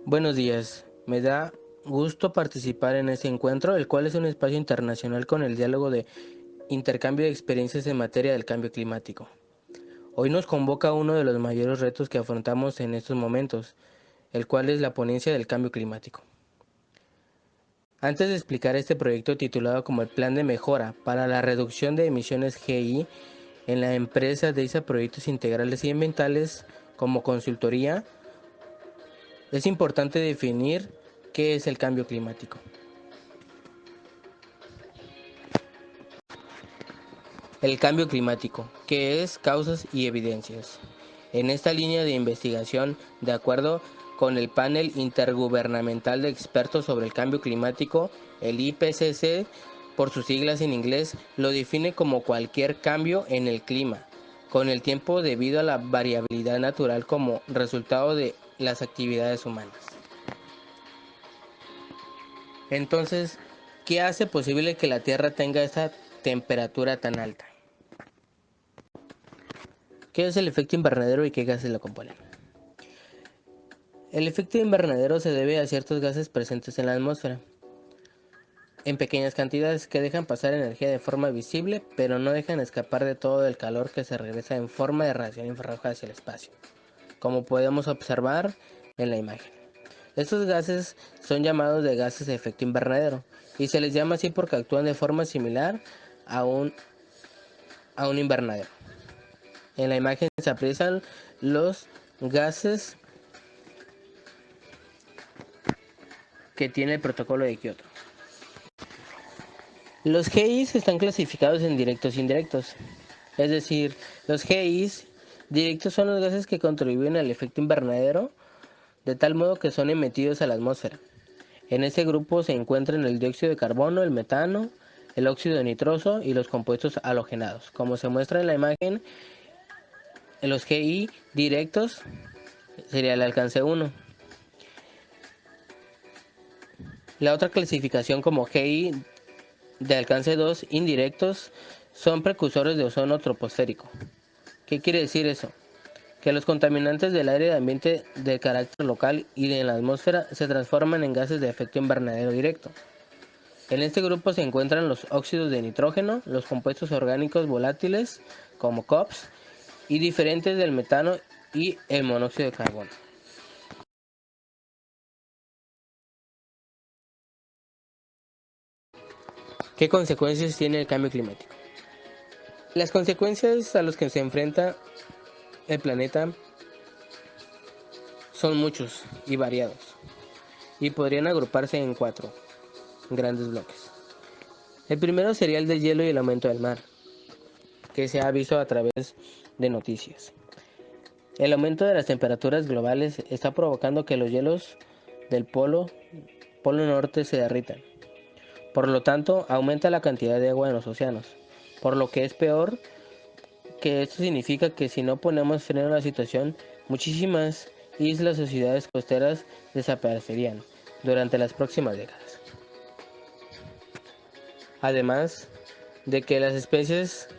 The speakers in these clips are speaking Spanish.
Buenos días, me da gusto participar en este encuentro, el cual es un espacio internacional con el diálogo de intercambio de experiencias en materia del cambio climático. Hoy nos convoca uno de los mayores retos que afrontamos en estos momentos, el cual es la ponencia del cambio climático. Antes de explicar este proyecto titulado como el Plan de Mejora para la Reducción de Emisiones GI, en la empresa DEISA Proyectos Integrales y Ambientales como consultoría, es importante definir qué es el cambio climático. El cambio climático, ¿qué es? Causas y evidencias. En esta línea de investigación, de acuerdo con el Panel Intergubernamental de Expertos sobre el Cambio Climático, el IPCC, por sus siglas en inglés, lo define como cualquier cambio en el clima, con el tiempo debido a la variabilidad natural como resultado de las actividades humanas. Entonces, ¿qué hace posible que la Tierra tenga esa temperatura tan alta? ¿Qué es el efecto invernadero y qué gases lo componen? El efecto invernadero se debe a ciertos gases presentes en la atmósfera, en pequeñas cantidades que dejan pasar energía de forma visible, pero no dejan escapar de todo el calor que se regresa en forma de radiación infrarroja hacia el espacio, como podemos observar en la imagen. Estos gases son llamados de gases de efecto invernadero, y se les llama así porque actúan de forma similar a un invernadero. En la imagen se aprecian los gases que tiene el protocolo de Kioto. Los GIs están clasificados en directos e indirectos. Es decir, los GIs directos son los gases que contribuyen al efecto invernadero de tal modo que son emitidos a la atmósfera. En este grupo se encuentran el dióxido de carbono, el metano, el óxido nitroso y los compuestos halogenados. Como se muestra en la imagen, en los GI directos sería el alcance 1. La otra clasificación como GI de alcance 2 indirectos son precursores de ozono troposférico. ¿Qué quiere decir eso? Que los contaminantes del aire ambiente de carácter local y de la atmósfera se transforman en gases de efecto invernadero directo. En este grupo se encuentran los óxidos de nitrógeno, los compuestos orgánicos volátiles como COPS y diferentes del metano y el monóxido de carbono. ¿Qué consecuencias tiene el cambio climático? Las consecuencias a las que se enfrenta el planeta son muchos y variados, y podrían agruparse en 4 grandes bloques. El primero sería el deshielo y el aumento del mar, que se ha visto a través de noticias. El aumento de las temperaturas globales está provocando que los hielos del polo norte se derritan. Por lo tanto, aumenta la cantidad de agua en los océanos. Por lo que es peor que esto significa que si no ponemos freno a la situación, muchísimas islas o ciudades costeras desaparecerían durante las próximas décadas. Además de que las especies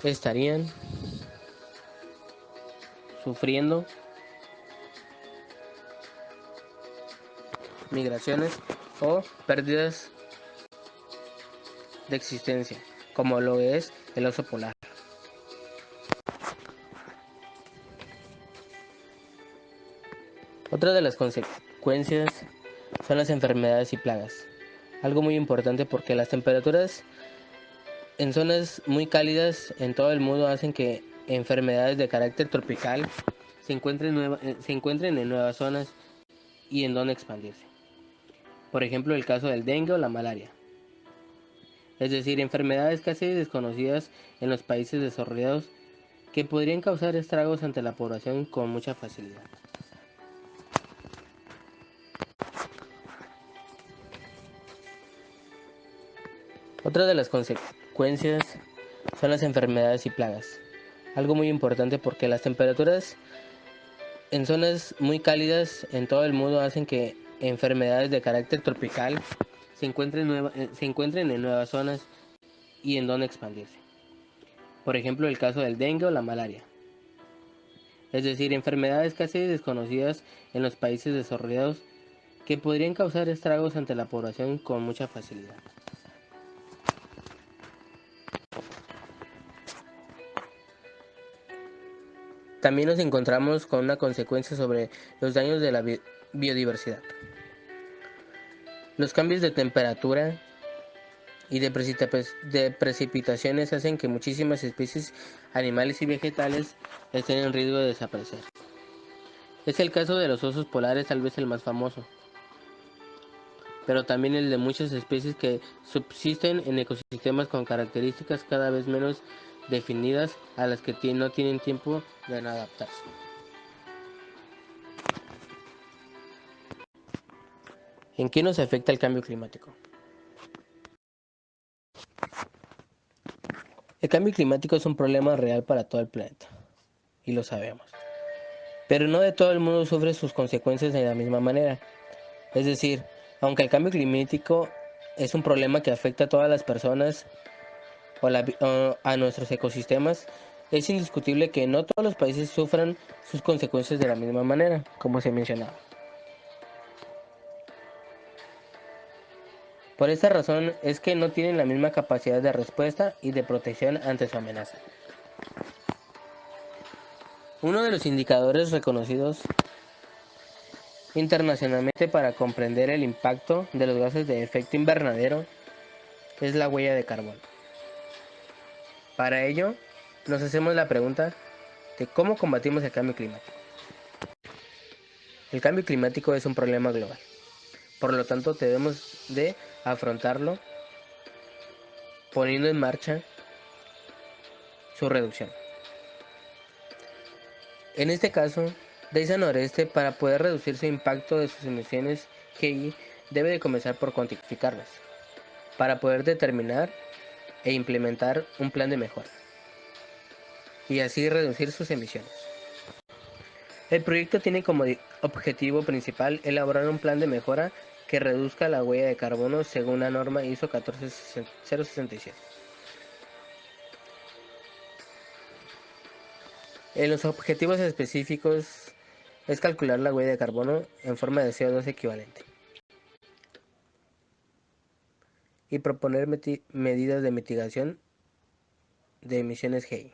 estarían sufriendo migraciones o pérdidas de existencia, como lo es el oso polar. Otra de las consecuencias son las enfermedades y plagas. Algo muy importante porque las temperaturas en zonas muy cálidas en todo el mundo hacen que enfermedades de carácter tropical se encuentren en nuevas zonas y en donde expandirse. Por ejemplo, el caso del dengue o la malaria. Es decir, enfermedades casi desconocidas en los países desarrollados que podrían causar estragos ante la población con mucha facilidad. Otra de las consecuencias son las enfermedades y plagas. Algo muy importante porque las temperaturas en zonas muy cálidas en todo el mundo hacen que enfermedades de carácter tropical se encuentren en nuevas zonas y en donde expandirse. Por ejemplo, el caso del dengue o la malaria. es decir, enfermedades casi desconocidas en los países desarrollados que podrían causar estragos ante la población con mucha facilidad. También nos encontramos con una consecuencia sobre los daños de la biodiversidad. Los cambios de temperatura y de precipitaciones hacen que muchísimas especies animales y vegetales estén en riesgo de desaparecer. Es el caso de los osos polares, tal vez el más famoso, pero también el de muchas especies que subsisten en ecosistemas con características cada vez menos definidas a las que no tienen tiempo de adaptarse. ¿En qué nos afecta el cambio climático? El cambio climático es un problema real para todo el planeta, y lo sabemos. Pero no de todo el mundo sufre sus consecuencias de la misma manera. Es decir, aunque el cambio climático es un problema que afecta a todas las personas o a nuestros ecosistemas, es indiscutible que no todos los países sufran sus consecuencias de la misma manera, como se mencionaba. Por esta razón es que no tienen la misma capacidad de respuesta y de protección ante su amenaza. Uno de los indicadores reconocidos internacionalmente para comprender el impacto de los gases de efecto invernadero es la huella de carbono. Para ello, nos hacemos la pregunta de cómo combatimos el cambio climático. El cambio climático es un problema global, por lo tanto debemos de afrontarlo poniendo en marcha su reducción. En este caso, DEISA Noreste, para poder reducir su impacto de sus emisiones GI, debe de comenzar por cuantificarlas, para poder determinar e implementar un plan de mejora, y así reducir sus emisiones. El proyecto tiene como objetivo principal elaborar un plan de mejora que reduzca la huella de carbono según la norma ISO 14067. En los objetivos específicos es calcular la huella de carbono en forma de CO2 equivalente y proponer medidas de mitigación de emisiones GI.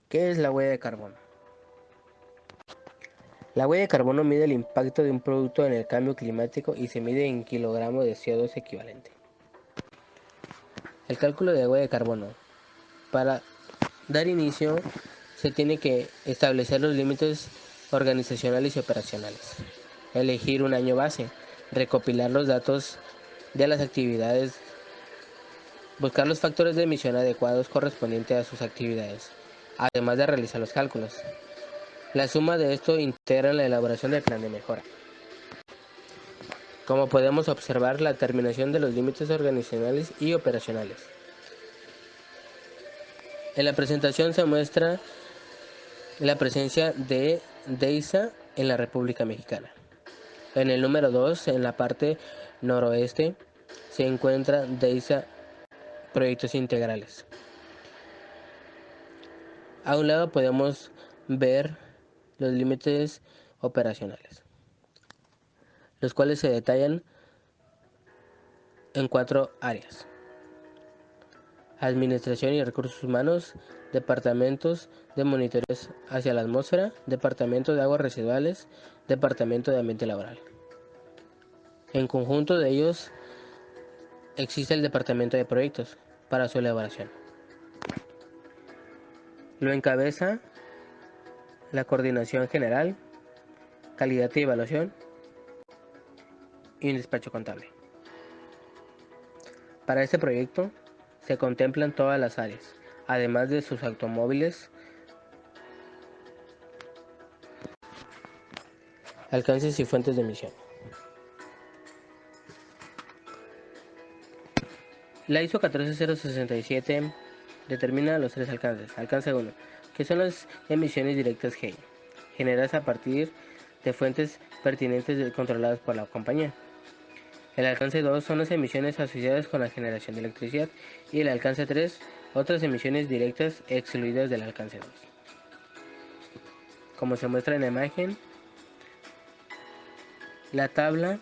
¿Qué es la huella de carbono? La huella de carbono mide el impacto de un producto en el cambio climático y se mide en kilogramos de CO2 equivalente. El cálculo de huella de carbono. Para dar inicio, se tiene que establecer los límites organizacionales y operacionales, elegir un año base, recopilar los datos de las actividades, buscar los factores de emisión adecuados correspondientes a sus actividades, además de realizar los cálculos. La suma de esto integra la elaboración del plan de mejora. Como podemos observar, la determinación de los límites organizacionales y operacionales. En la presentación se muestra la presencia de DEISA en la República Mexicana. En el número 2, en la parte noroeste, se encuentra DEISA Proyectos Integrales. A un lado podemos ver los límites operacionales, los cuales se detallan en 4 áreas: Administración y Recursos Humanos, Departamentos de Monitoreo hacia la Atmósfera, Departamento de Aguas Residuales, Departamento de Ambiente Laboral. En conjunto de ellos existe el Departamento de Proyectos para su elaboración. Lo encabeza la Coordinación General, Calidad y Evaluación y un despacho contable. Para este proyecto se contemplan todas las áreas, además de sus automóviles, alcances y fuentes de emisión. La ISO 14067 determina los 3 alcances. Alcance 1, que son las emisiones directas GI, generadas a partir de fuentes pertinentes y controladas por la compañía. El alcance 2 son las emisiones asociadas con la generación de electricidad y el alcance 3 otras emisiones directas excluidas del alcance 2. Como se muestra en la imagen, la tabla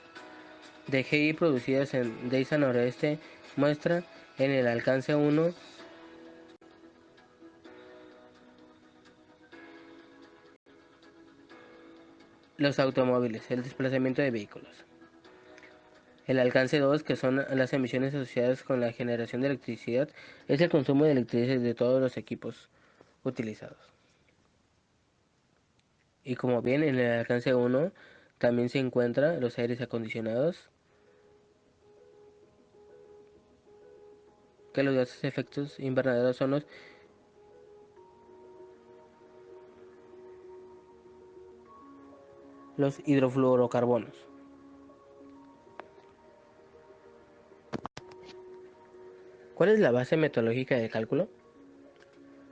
de GI producidas en DEISA Noroeste muestra en el alcance 1 los automóviles, el desplazamiento de vehículos. El alcance 2, que son las emisiones asociadas con la generación de electricidad, es el consumo de electricidad de todos los equipos utilizados. Y como bien en el alcance 1 también se encuentran los aires acondicionados, que los gases de efectos invernaderos son los hidrofluorocarbonos. ¿Cuál es la base metodológica de cálculo?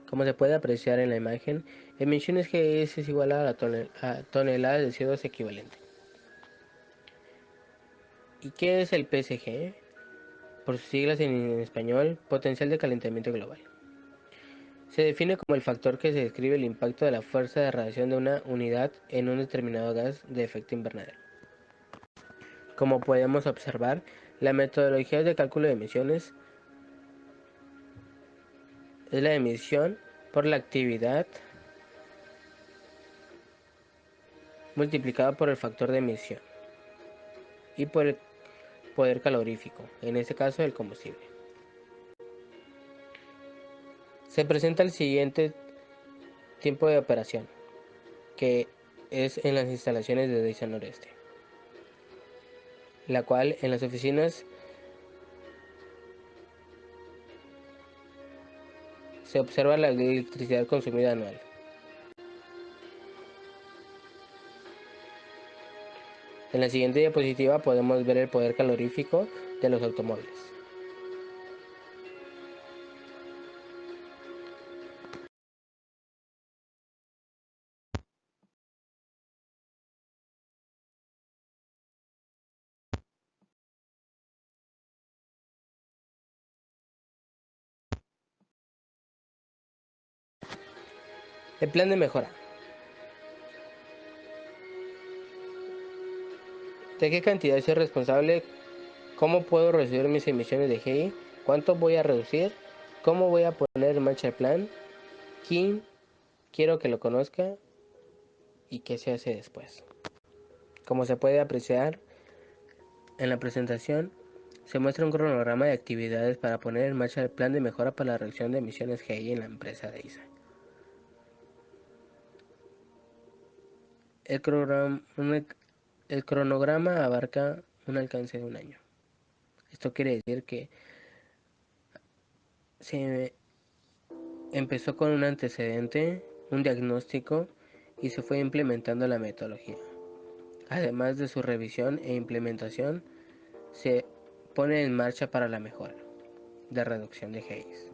Como se puede apreciar en la imagen, emisiones GS es igual a toneladas de CO2 equivalente. ¿Y qué es el PSG? Por sus siglas en español, potencial de calentamiento global. Se define como el factor que se describe el impacto de la fuerza de radiación de una unidad en un determinado gas de efecto invernadero. Como podemos observar, la metodología de cálculo de emisiones es la emisión por la actividad multiplicada por el factor de emisión y por el poder calorífico, en este caso el combustible. Se presenta el siguiente tiempo de operación, que es en las instalaciones de DEISA Noreste, la cual en las oficinas se observa la electricidad consumida anual. En la siguiente diapositiva podemos ver el poder calorífico de los automóviles. El plan de mejora. ¿De qué cantidad soy responsable? ¿Cómo puedo reducir mis emisiones de GI? ¿Cuánto voy a reducir? ¿Cómo voy a poner en marcha el plan? ¿Quién quiero que lo conozca? ¿Y qué se hace después? Como se puede apreciar en la presentación, se muestra un cronograma de actividades para poner en marcha el plan de mejora para la reducción de emisiones GI en la empresa de ISA. El cronograma abarca un alcance de un año. Esto quiere decir que se empezó con un antecedente, un diagnóstico y se fue implementando la metodología. Además de su revisión e implementación, se pone en marcha para la mejora de reducción de GIs.